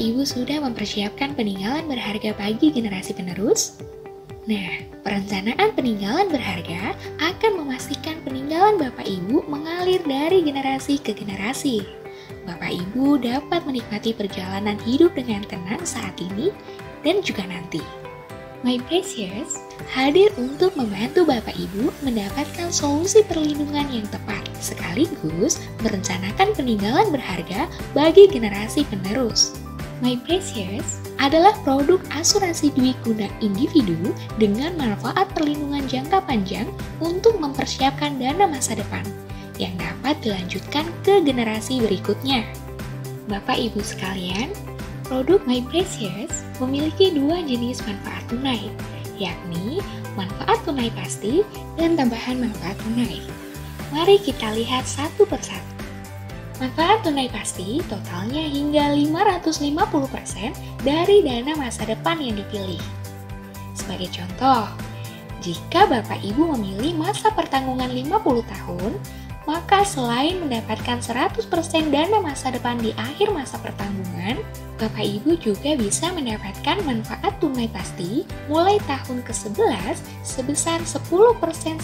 Ibu sudah mempersiapkan peninggalan berharga bagi generasi penerus? Nah, perencanaan peninggalan berharga akan memastikan peninggalan Bapak Ibu mengalir dari generasi ke generasi. Bapak Ibu dapat menikmati perjalanan hidup dengan tenang saat ini dan juga nanti. My Precious hadir untuk membantu Bapak Ibu mendapatkan solusi perlindungan yang tepat, sekaligus merencanakan peninggalan berharga bagi generasi penerus. My Precious adalah produk asuransi dwiguna individu dengan manfaat perlindungan jangka panjang untuk mempersiapkan dana masa depan yang dapat dilanjutkan ke generasi berikutnya. Bapak Ibu sekalian, produk My Precious memiliki dua jenis manfaat tunai, yakni manfaat tunai pasti dan tambahan manfaat tunai. Mari kita lihat satu persatu. Manfaat tunai pasti totalnya hingga 550% dari dana masa depan yang dipilih. Sebagai contoh, jika Bapak Ibu memilih masa pertanggungan 50 tahun, maka selain mendapatkan 100% dana masa depan di akhir masa pertanggungan, Bapak Ibu juga bisa mendapatkan manfaat tunai pasti mulai tahun ke-11 sebesar 10%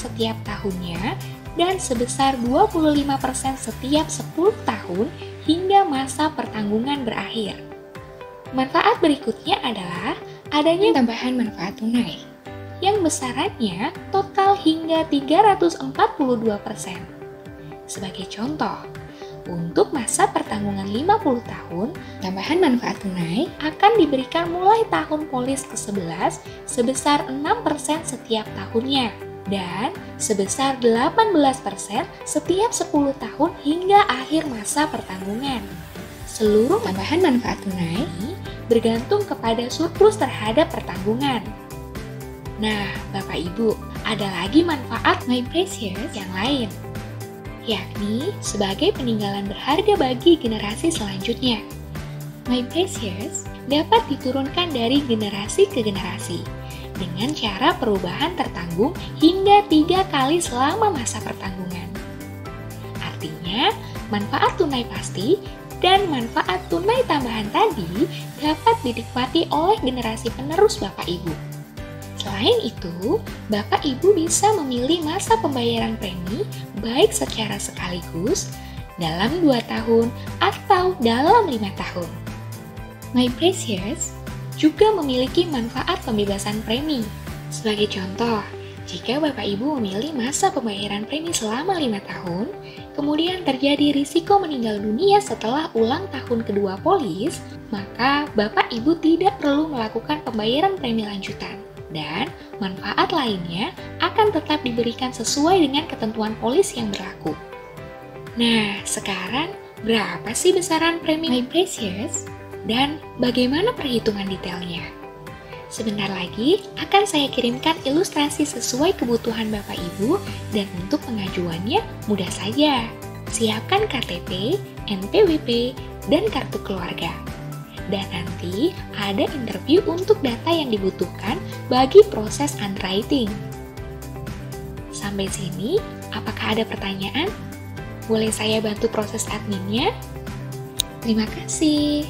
setiap tahunnya dan sebesar 25% setiap 10 tahun hingga masa pertanggungan berakhir. Manfaat berikutnya adalah adanya tambahan manfaat tunai yang besarannya total hingga 342%. Sebagai contoh, untuk masa pertanggungan 50 tahun, tambahan manfaat tunai akan diberikan mulai tahun polis ke-11 sebesar 6% setiap tahunnya dan sebesar 18% setiap 10 tahun hingga akhir masa pertanggungan. Seluruh tambahan manfaat tunai bergantung kepada surplus terhadap pertanggungan. Nah, Bapak Ibu, ada lagi manfaat My Precious yang lain, yakni sebagai peninggalan berharga bagi generasi selanjutnya. My Precious dapat diturunkan dari generasi ke generasi dengan cara perubahan tertanggung hingga 3 kali selama masa pertanggungan. Artinya, manfaat tunai pasti dan manfaat tunai tambahan tadi dapat dinikmati oleh generasi penerus Bapak Ibu. Selain itu, Bapak Ibu bisa memilih masa pembayaran premi baik secara sekaligus, dalam 2 tahun, atau dalam 5 tahun. My Precious juga memiliki manfaat pembebasan premi. Sebagai contoh, jika Bapak Ibu memilih masa pembayaran premi selama 5 tahun, kemudian terjadi risiko meninggal dunia setelah ulang tahun kedua polis, maka Bapak Ibu tidak perlu melakukan pembayaran premi lanjutan. Dan manfaat lainnya akan tetap diberikan sesuai dengan ketentuan polis yang berlaku. Nah, sekarang berapa sih besaran premi My Precious? Dan bagaimana perhitungan detailnya? Sebentar lagi akan saya kirimkan ilustrasi sesuai kebutuhan Bapak Ibu dan untuk pengajuannya mudah saja. Siapkan KTP, NPWP, dan kartu keluarga. Dan nanti ada interview untuk data yang dibutuhkan bagi proses underwriting. Sampai sini, apakah ada pertanyaan? Boleh saya bantu proses adminnya? Terima kasih.